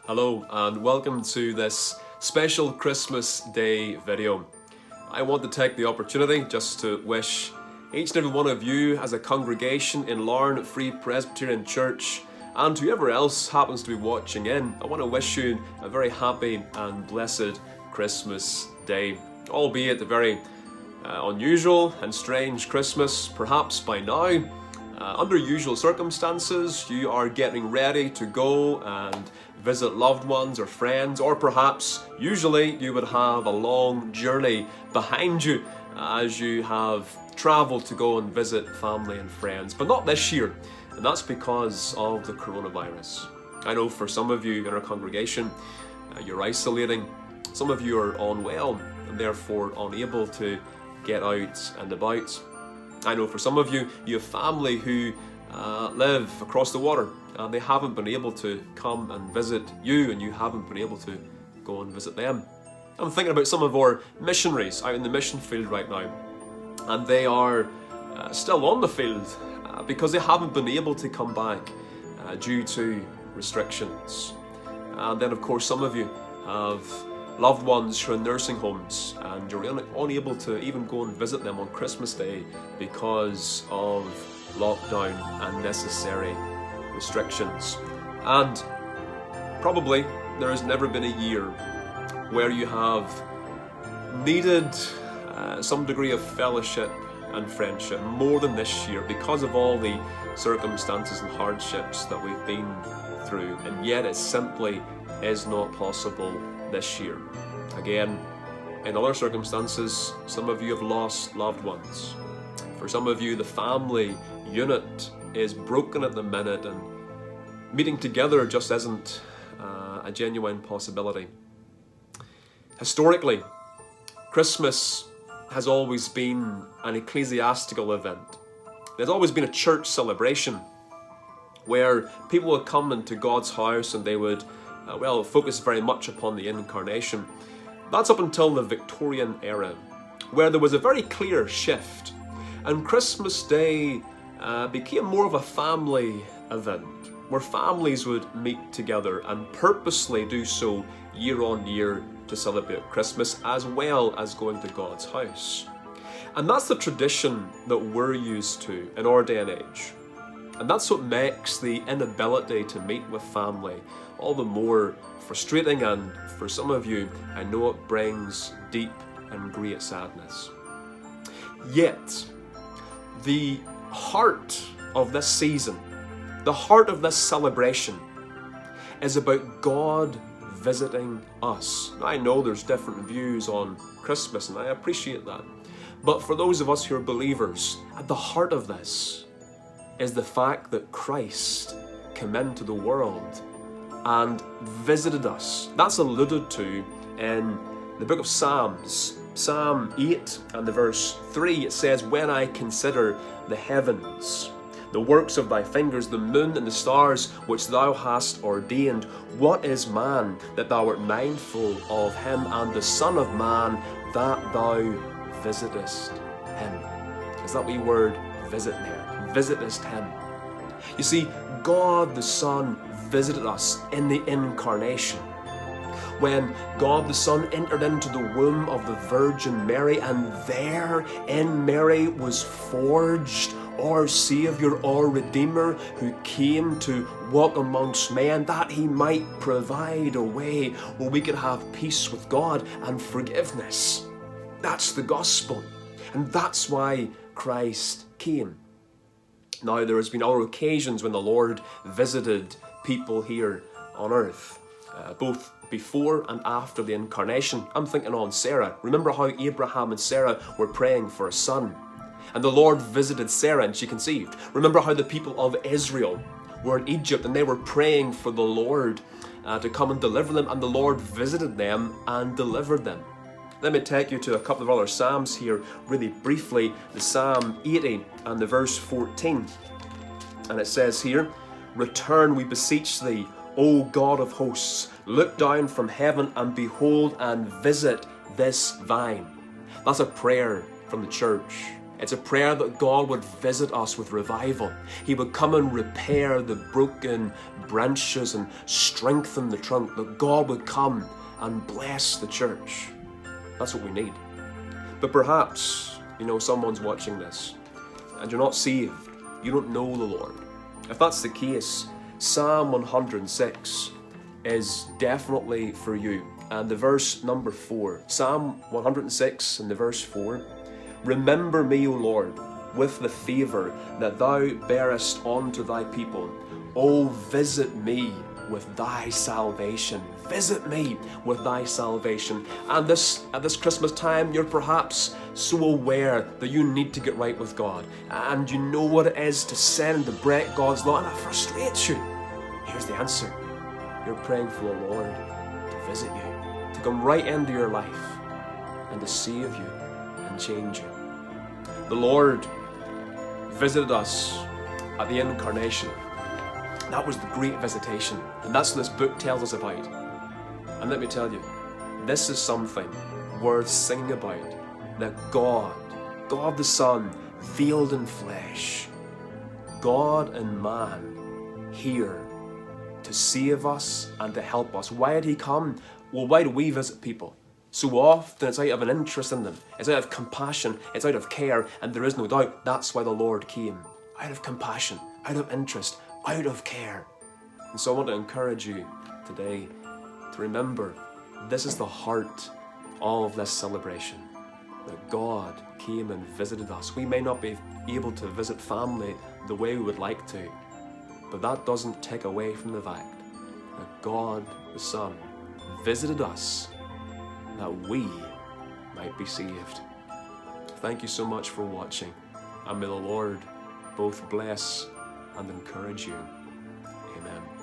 Hello and welcome to this special Christmas Day video. I want to take the opportunity just to wish each and every one of you as a congregation in Larne Free Presbyterian Church and whoever else happens to be watching in, I want to wish you a very happy and blessed Christmas Day. Albeit a very unusual and strange Christmas, perhaps by now. Under usual circumstances, you are getting ready to go and visit loved ones or friends, or perhaps usually you would have a long journey behind you as you have traveled to go and visit family and friends. But not this year, and that's because of the coronavirus. I know for some of you in our congregation, you're isolating. Some of you are unwell and therefore unable to get out and about. I know for some of you, you have family who live across the water and they haven't been able to come and visit you, and you haven't been able to go and visit them. I'm thinking about some of our missionaries out in the mission field right now, and they are still on the field because they haven't been able to come back due to restrictions. And then of course some of you have loved ones who are in nursing homes and you're unable to even go and visit them on Christmas Day because of lockdown and necessary restrictions. And probably there has never been a year where you have needed some degree of fellowship and friendship more than this year because of all the circumstances and hardships that we've been through, and yet it simply is not possible this year. Again, in other circumstances, some of you have lost loved ones. For some of you, the family unit is broken at the minute, and meeting together just isn't a genuine possibility. Historically, Christmas has always been an ecclesiastical event. There's always been a church celebration where people would come into God's house and they would focus very much upon the incarnation. That's up until the Victorian era, where there was a very clear shift, and Christmas Day became more of a family event, where families would meet together and purposely do so year on year to celebrate Christmas, as well as going to God's house. And that's the tradition that we're used to in our day and age. And that's what makes the inability to meet with family all the more frustrating, and for some of you, I know it brings deep and great sadness. Yet, the heart of this season, the heart of this celebration, is about God visiting us. Now, I know there's different views on Christmas, and I appreciate that. But for those of us who are believers, at the heart of this is the fact that Christ came into the world and visited us. That's alluded to in the book of Psalms. Psalm 8 and the verse 3, it says, "When I consider the heavens, the works of thy fingers, the moon and the stars which thou hast ordained, what is man that thou art mindful of him, and the Son of Man that thou visitest him?" Is that wee word visit there? Visitest him. You see, God the Son visited us in the incarnation. When God the Son entered into the womb of the Virgin Mary, and there in Mary was forged our Saviour, our Redeemer, who came to walk amongst men that he might provide a way where we could have peace with God and forgiveness. That's the gospel, and that's why Christ came. Now, there has been other occasions when the Lord visited people here on earth, both before and after the incarnation. I'm thinking on Sarah. Remember how Abraham and Sarah were praying for a son, and the Lord visited Sarah and she conceived. Remember how the people of Israel were in Egypt and they were praying for the Lord to come and deliver them, and the Lord visited them and delivered them. Let me take you to a couple of other Psalms here really briefly. The Psalm 80 and the verse 14. And it says here, "Return, we beseech thee, O God of hosts, look down from heaven and behold and visit this vine." That's a prayer from the church. It's a prayer that God would visit us with revival. He would come and repair the broken branches and strengthen the trunk, that God would come and bless the church. That's what we need. But perhaps, someone's watching this and you're not saved. You don't know the Lord. If that's the case, Psalm 106 is definitely for you. And the verse number 4, Psalm 106 and the verse 4, remember me, O Lord, with the favour that thou bearest unto thy people. O visit me with thy salvation. Visit me with thy salvation. And at this Christmas time, you're perhaps so aware that you need to get right with God. And you know what it is to sin and to break God's law, and it frustrates you. Here's the answer. You're praying for the Lord to visit you, to come right into your life and to save you and change you. The Lord visited us at the incarnation. That was the great visitation, and that's what this book tells us about. And let me tell you, this is something worth singing about, that God the Son, veiled in flesh, God and man, here to save us and to help us. Why did he come? Well, why do we visit people? So often it's out of an interest in them, it's out of compassion, it's out of care, and there is no doubt that's why the Lord came. Out of compassion, out of interest, out of care. And so I want to encourage you today to remember this is the heart of this celebration, that God came and visited us. We may not be able to visit family the way we would like to, but that doesn't take away from the fact that God the Son visited us that we might be saved. Thank you so much for watching, and may the Lord both bless and encourage you. Amen.